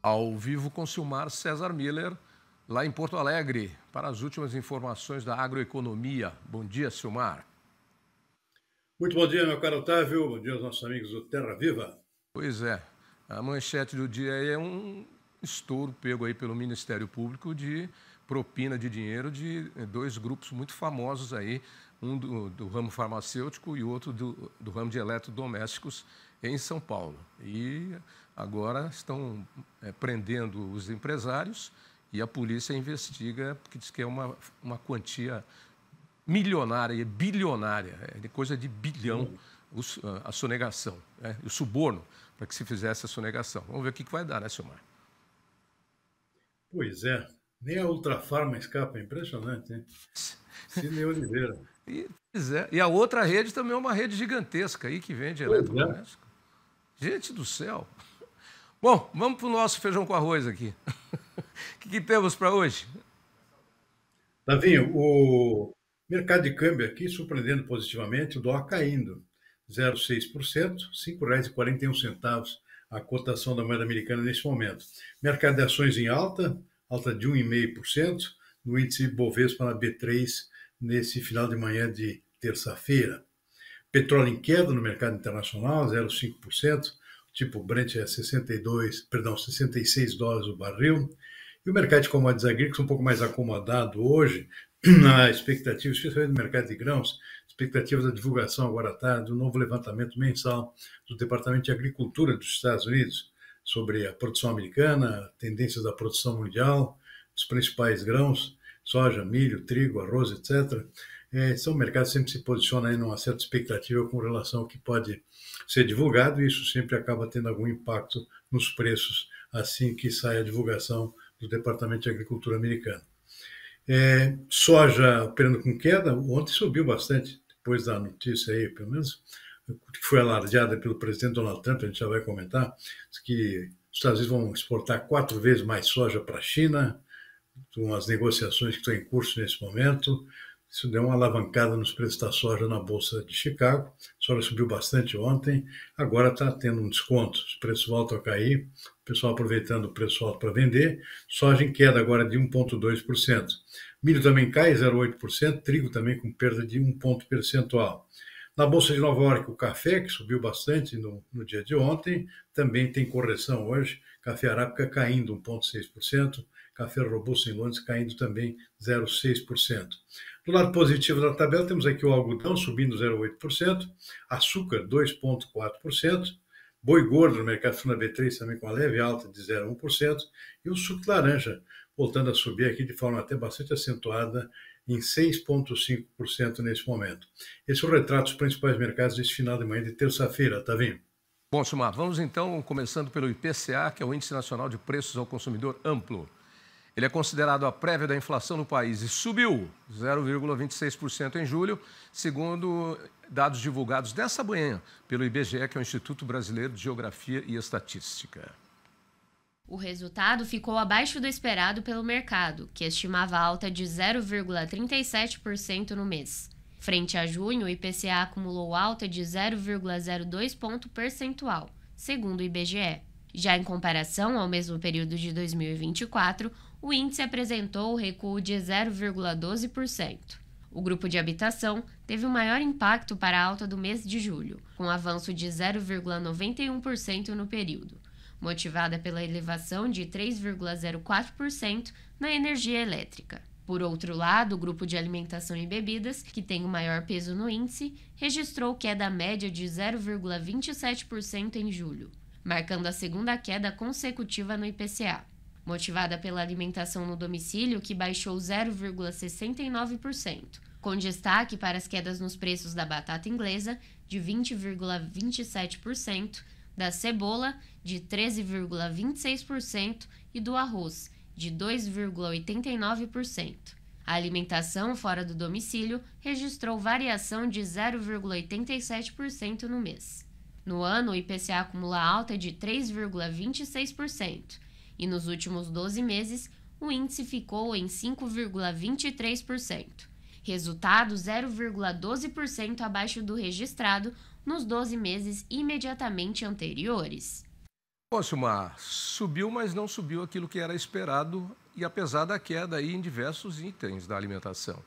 Ao vivo com Silmar César Miller, lá em Porto Alegre, para as últimas informações da agroeconomia. Bom dia, Silmar. Muito bom dia, meu caro Otávio. Bom dia aos nossos amigos do Terra Viva. Pois é, a manchete do dia é um estouro pego aí pelo Ministério Público de propina de dinheiro de dois grupos muito famosos aí, um do ramo farmacêutico e outro do ramo de eletrodomésticos em São Paulo. E agora estão prendendo os empresários e a polícia investiga, porque diz que é uma quantia milionária, bilionária, é coisa de bilhão a sonegação, o suborno para que se fizesse a sonegação. Vamos ver o que vai dar, né, Silmar? Pois é, nem a Ultrafarma escapa, é impressionante, hein? Sidney Oliveira. E a outra rede também é uma rede gigantesca aí que vende eletrodoméstico. Gente do céu! Bom, vamos para o nosso feijão com arroz aqui. O que temos para hoje? Tavinho, o mercado de câmbio aqui surpreendendo positivamente, o dólar caindo 0,6%, R$ 5,41 a cotação da moeda americana nesse momento. Mercado de ações em alta de 1,5% no índice Bovespa na B3 nesse final de manhã de terça-feira. Petróleo em queda no mercado internacional, 0,5%, tipo Brent é 66 dólares o barril. E o mercado de commodities agrícolas um pouco mais acomodado hoje, na expectativa, especialmente no mercado de grãos, expectativa da divulgação agora à tarde do novo levantamento mensal do Departamento de Agricultura dos Estados Unidos sobre a produção americana, tendências da produção mundial, os principais grãos, soja, milho, trigo, arroz, etc. São mercados que sempre se posicionam aí numa certa expectativa com relação ao que pode ser divulgado, e isso sempre acaba tendo algum impacto nos preços assim que sai a divulgação do Departamento de Agricultura americano. Soja operando com queda, ontem subiu bastante, depois da notícia aí, pelo menos, que foi alardeada pelo presidente Donald Trump, a gente já vai comentar, que os Estados Unidos vão exportar 4 vezes mais soja para a China, com as negociações que estão em curso nesse momento. Isso deu uma alavancada nos preços da soja na Bolsa de Chicago. A soja subiu bastante ontem, agora está tendo um desconto, os preços voltam a cair, o pessoal aproveitando o preço alto para vender. Soja em queda agora de 1,2%. Milho também cai 0,8%, trigo também com perda de 1 ponto percentual. Na Bolsa de Nova York, o café, que subiu bastante no dia de ontem, também tem correção hoje. Café arábica caindo 1,6%, café robusto em Londres caindo também 0,6%. Do lado positivo da tabela, temos aqui o algodão subindo 0,8%, açúcar 2,4%, boi gordo no mercado fundo B3 também com uma leve alta de 0,1%, e o suco de laranja voltando a subir aqui de forma até bastante acentuada em 6,5% nesse momento. Esse é o retrato dos principais mercados desse final de manhã de terça-feira, Tavinho. Bom, Silmar, vamos então começando pelo IPCA, que é o Índice Nacional de Preços ao Consumidor Amplo. Ele é considerado a prévia da inflação no país e subiu 0,26% em julho, segundo dados divulgados nessa manhã pelo IBGE, que é o Instituto Brasileiro de Geografia e Estatística. O resultado ficou abaixo do esperado pelo mercado, que estimava alta de 0,37% no mês. Frente a junho, o IPCA acumulou alta de 0,02 ponto percentual, segundo o IBGE. Já em comparação ao mesmo período de 2024, o índice apresentou o recuo de 0,12%. O grupo de habitação teve o maior impacto para a alta do mês de julho, com avanço de 0,91% no período, motivada pela elevação de 3,04% na energia elétrica. Por outro lado, o grupo de alimentação e bebidas, que tem o maior peso no índice, registrou queda média de 0,27% em julho, marcando a segunda queda consecutiva no IPCA, motivada pela alimentação no domicílio, que baixou 0,69%, com destaque para as quedas nos preços da batata inglesa, de 20,27%, da cebola, de 13,26% e do arroz, de 2,89%. A alimentação fora do domicílio registrou variação de 0,87% no mês. No ano, o IPCA acumula alta de 3,26% e nos últimos 12 meses, o índice ficou em 5,23%, resultado 0,12% abaixo do registrado nos 12 meses imediatamente anteriores. Bom, Silmar, subiu, mas não subiu aquilo que era esperado, e apesar da queda aí em diversos itens da alimentação.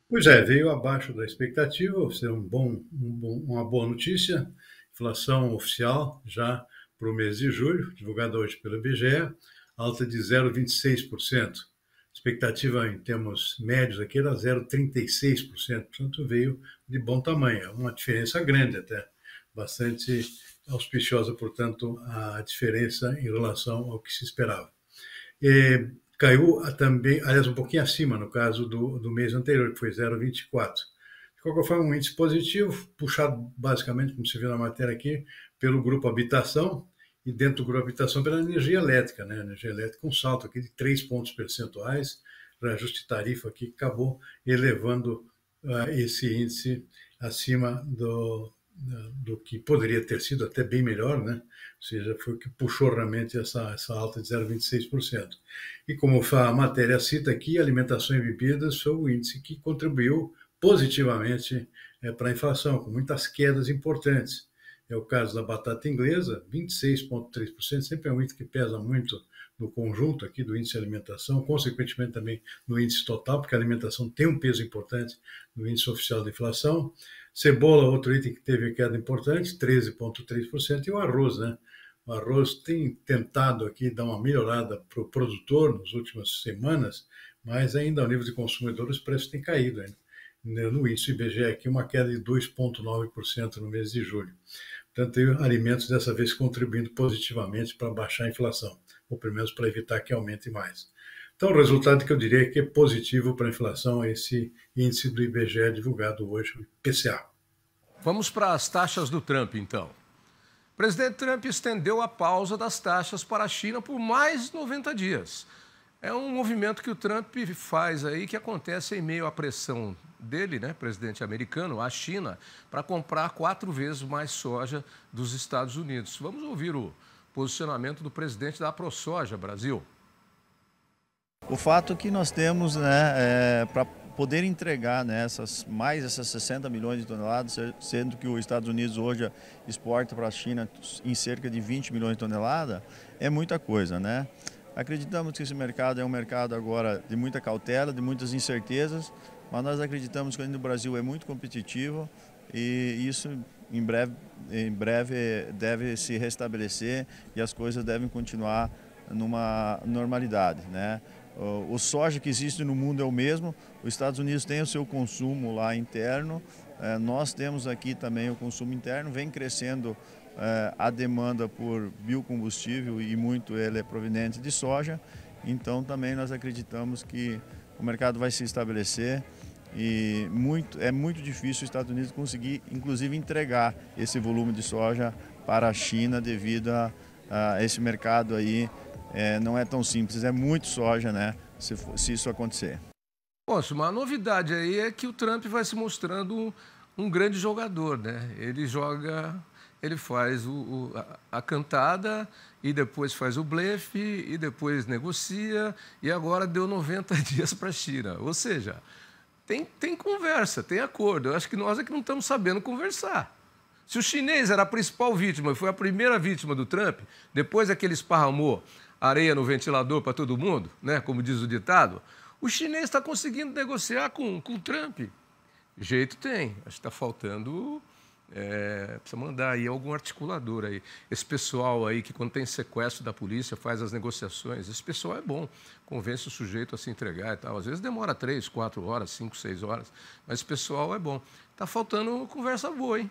Pois é, veio abaixo da expectativa, ou seja, uma boa notícia. Inflação oficial já para o mês de julho, divulgada hoje pelo IBGE, alta de 0,26%. Expectativa em termos médios aqui era 0,36%, portanto veio de bom tamanho, uma diferença grande até, bastante auspiciosa, portanto, a diferença em relação ao que se esperava. Caiu também, aliás, um pouquinho acima no caso do mês anterior, que foi 0,24. De qualquer forma, um índice positivo, puxado basicamente, como se viu na matéria aqui, pelo grupo habitação, e dentro do grupo habitação pela energia elétrica, né? A energia elétrica um salto aqui de 3 pontos percentuais, reajuste de tarifa aqui, que acabou elevando esse índice acima do que poderia ter sido até bem melhor, né? Ou seja, foi o que puxou realmente essa alta de 0,26%. E como a matéria cita aqui, alimentação e bebidas foi o índice que contribuiu positivamente para a inflação, com muitas quedas importantes. É o caso da batata inglesa, 26,3%, sempre é um índice que pesa muito no conjunto aqui do índice de alimentação, consequentemente também no índice total, porque a alimentação tem um peso importante no índice oficial da inflação. Cebola, outro item que teve queda importante, 13,3%, e o arroz, né? O arroz tem tentado aqui dar uma melhorada para o produtor nas últimas semanas, mas ainda ao nível de consumidor os preços têm caído ainda. No índice IBGE aqui uma queda de 2,9% no mês de julho. Portanto, tem alimentos dessa vez contribuindo positivamente para baixar a inflação, ou pelo menos para evitar que aumente mais. Então, o resultado que eu diria que é positivo para a inflação é esse índice do IBGE divulgado hoje, o IPCA. Vamos para as taxas do Trump, então. O presidente Trump estendeu a pausa das taxas para a China por mais 90 dias. É um movimento que o Trump faz aí, que acontece em meio à pressão dele, né, presidente americano, à China, para comprar 4 vezes mais soja dos Estados Unidos. Vamos ouvir o posicionamento do presidente da ProSoja Brasil. O fato que nós temos, né, para poder entregar, né, essas 60 milhões de toneladas, sendo que os Estados Unidos hoje exporta para a China em cerca de 20 milhões de toneladas, é muita coisa, né? Acreditamos que esse mercado é um mercado agora de muita cautela, de muitas incertezas, mas nós acreditamos que ainda o Brasil é muito competitivo e isso em breve deve se restabelecer e as coisas devem continuar numa normalidade, né? O soja que existe no mundo é o mesmo, os Estados Unidos têm o seu consumo lá interno, nós temos aqui também o consumo interno, vem crescendo a demanda por biocombustível e muito ele é proveniente de soja, então também nós acreditamos que o mercado vai se estabelecer e é muito difícil os Estados Unidos conseguir, inclusive, entregar esse volume de soja para a China devido a esse mercado aí. Não é tão simples, é muito soja, né, se isso acontecer. Bom, uma novidade aí é que o Trump vai se mostrando um grande jogador, né? Ele faz a cantada e depois faz o blefe e depois negocia e agora deu 90 dias para a China. Ou seja, tem conversa, tem acordo. Eu acho que nós é que não estamos sabendo conversar. Se o chinês era a principal vítima, foi a primeira vítima do Trump, depois é que ele esparramou areia no ventilador para todo mundo, né, como diz o ditado, o chinês está conseguindo negociar com o Trump. Jeito tem, acho que está faltando, precisa mandar aí algum articulador aí. Esse pessoal aí que quando tem sequestro da polícia faz as negociações, esse pessoal é bom, convence o sujeito a se entregar e tal. Às vezes demora 3, 4 horas, 5, 6 horas, mas esse pessoal é bom. Está faltando conversa boa, hein?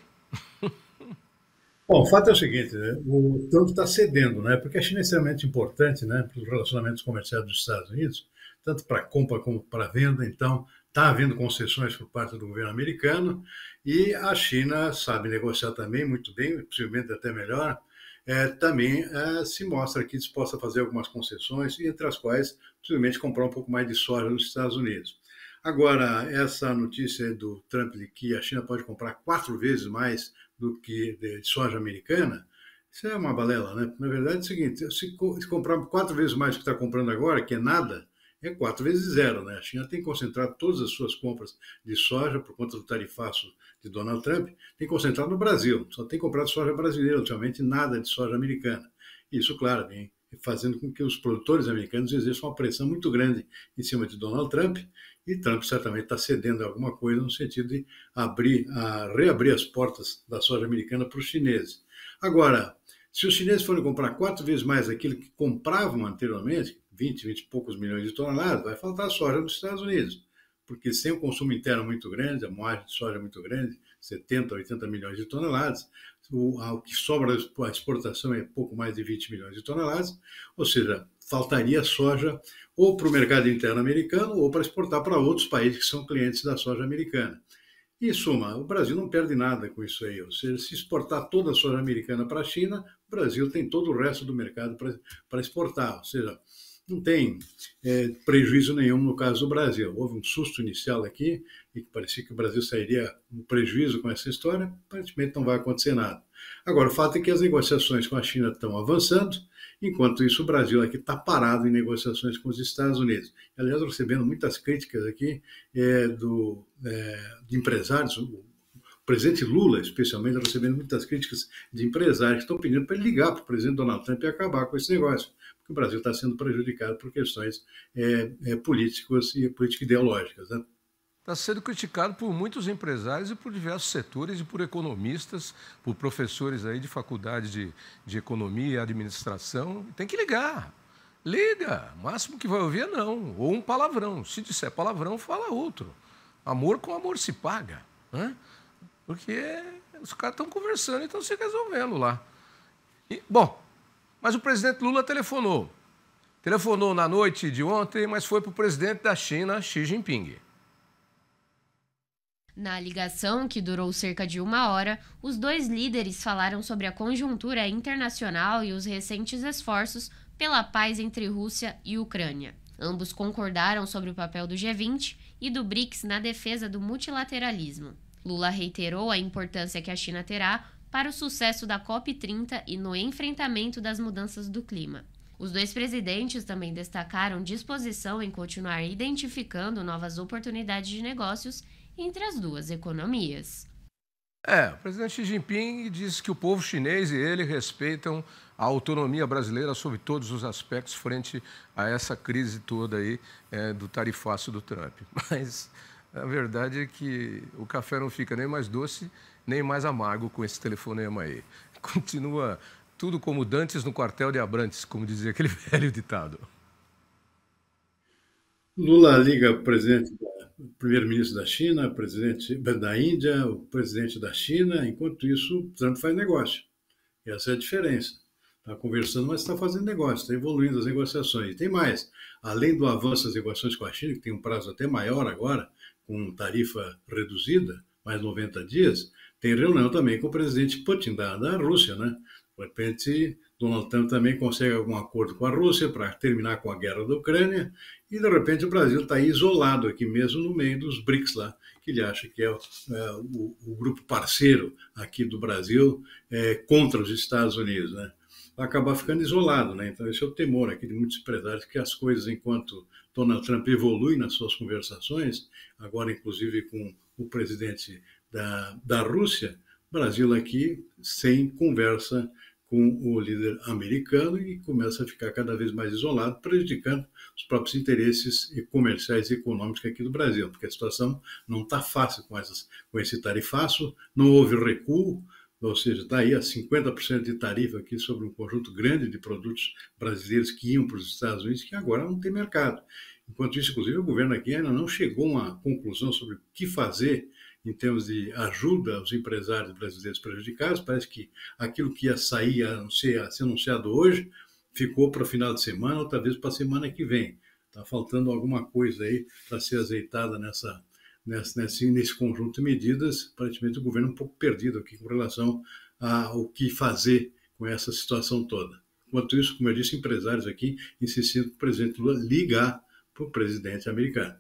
Bom, o fato é o seguinte, né? O Trump está cedendo, né? Porque a China é extremamente importante, né, para os relacionamentos comerciais dos Estados Unidos, tanto para compra como para venda. Então, está havendo concessões por parte do governo americano e a China sabe negociar também muito bem, possivelmente até melhor. Também se mostra aqui disposta a fazer algumas concessões, entre as quais, possivelmente, comprar um pouco mais de soja nos Estados Unidos. Agora, essa notícia do Trump de que a China pode comprar 4 vezes mais do que de soja americana, isso é uma balela, né? Na verdade é o seguinte, se comprar 4 vezes mais do que está comprando agora, que é nada, é 4 vezes zero, né? A China tem concentrado todas as suas compras de soja por conta do tarifaço de Donald Trump, tem concentrado no Brasil. Só tem comprado soja brasileira, ultimamente nada de soja americana. Isso, claro, vem fazendo com que os produtores americanos exerçam uma pressão muito grande em cima de Donald Trump, e Trump certamente está cedendo alguma coisa no sentido de reabrir as portas da soja americana para os chineses. Agora, se os chineses forem comprar 4 vezes mais aquilo que compravam anteriormente, 20 e poucos milhões de toneladas, vai faltar soja nos Estados Unidos, porque sem o consumo interno muito grande, a moagem de soja muito grande, 70, 80 milhões de toneladas, o que sobra a exportação é pouco mais de 20 milhões de toneladas, ou seja, faltaria soja ou para o mercado interno americano ou para exportar para outros países que são clientes da soja americana. Em suma, o Brasil não perde nada com isso aí, ou seja, se exportar toda a soja americana para a China, o Brasil tem todo o resto do mercado para exportar, ou seja, não tem prejuízo nenhum no caso do Brasil. Houve um susto inicial aqui e que parecia que o Brasil sairia um prejuízo com essa história, aparentemente não vai acontecer nada. Agora, o fato é que as negociações com a China estão avançando, enquanto isso o Brasil aqui está parado em negociações com os Estados Unidos. Aliás, recebendo muitas críticas aqui de empresários, o presidente Lula, especialmente, recebendo muitas críticas de empresários que estão pedindo para ele ligar para o presidente Donald Trump e acabar com esse negócio, porque o Brasil está sendo prejudicado por questões políticas e político-ideológicas, né? Está sendo criticado por muitos empresários e por diversos setores e por economistas, por professores aí de faculdade de economia e administração. Tem que ligar. Liga. O máximo que vai ouvir é não. Ou um palavrão. Se disser palavrão, fala outro. Amor com amor se paga, né? Porque os caras estão conversando e estão se resolvendo lá. Bom, mas o presidente Lula telefonou. Telefonou na noite de ontem, mas foi para o presidente da China, Xi Jinping. Na ligação, que durou cerca de 1 hora, os dois líderes falaram sobre a conjuntura internacional e os recentes esforços pela paz entre Rússia e Ucrânia. Ambos concordaram sobre o papel do G20 e do BRICS na defesa do multilateralismo. Lula reiterou a importância que a China terá para o sucesso da COP30 e no enfrentamento das mudanças do clima. Os dois presidentes também destacaram disposição em continuar identificando novas oportunidades de negócios entre as duas economias. O presidente Xi Jinping disse que o povo chinês e ele respeitam a autonomia brasileira sobre todos os aspectos frente a essa crise toda aí do tarifaço do Trump. Mas a verdade é que o café não fica nem mais doce, nem mais amargo com esse telefonema aí. Continua tudo como dantes no quartel de Abrantes, como dizia aquele velho ditado. Lula liga o primeiro-ministro da China, o presidente da Índia, o presidente da China, enquanto isso, Trump faz negócio. Essa é a diferença. Está conversando, mas está fazendo negócio, está evoluindo as negociações. E tem mais, além do avanço das negociações com a China, que tem um prazo até maior agora, com tarifa reduzida, mais 90 dias, tem reunião também com o presidente Putin da Rússia, né? De repente, Donald Trump também consegue algum acordo com a Rússia para terminar com a guerra da Ucrânia, e de repente o Brasil está isolado aqui mesmo no meio dos BRICS lá, que ele acha que é o grupo parceiro aqui do Brasil contra os Estados Unidos, né? Vai acabar ficando isolado, né? Então esse é o temor aqui de muitos empresários, que as coisas, enquanto Donald Trump evolui nas suas conversações, agora inclusive com o presidente da Rússia, Brasil aqui sem conversa com o líder americano, e começa a ficar cada vez mais isolado, prejudicando os próprios interesses comerciais e econômicos aqui do Brasil, porque a situação não está fácil com esse tarifaço, não houve recuo, ou seja, está aí a 50% de tarifa aqui sobre um conjunto grande de produtos brasileiros que iam para os Estados Unidos, que agora não tem mercado. Enquanto isso, inclusive, o governo aqui ainda não chegou a uma conclusão sobre o que fazer em termos de ajuda aos empresários brasileiros prejudicados. Parece que aquilo que ia sair, a ser anunciado hoje, ficou para o final de semana, ou talvez para a semana que vem. Está faltando alguma coisa aí para ser azeitada nesse conjunto de medidas. Aparentemente o governo é um pouco perdido aqui com relação ao que fazer com essa situação toda. Enquanto isso, como eu disse, empresários aqui insistindo para o presidente Lula ligar para o presidente americano.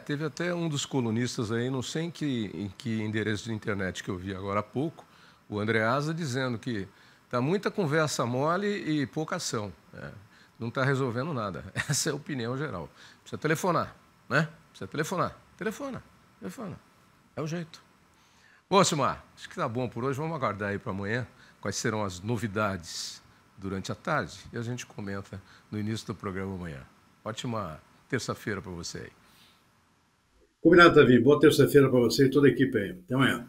Teve até um dos colunistas aí, não sei em que endereço de internet que eu vi agora há pouco, o Andreasa, dizendo que está muita conversa mole e pouca ação. não está resolvendo nada. Essa é a opinião geral. Precisa telefonar, né? Precisa telefonar. Telefona. É o jeito. Bom, Silmar, acho que está bom por hoje. Vamos aguardar aí para amanhã quais serão as novidades durante a tarde e a gente comenta no início do programa amanhã. Ótima terça-feira para você aí. Combinado, Davi. Boa terça-feira para você e toda a equipe aí. Até amanhã.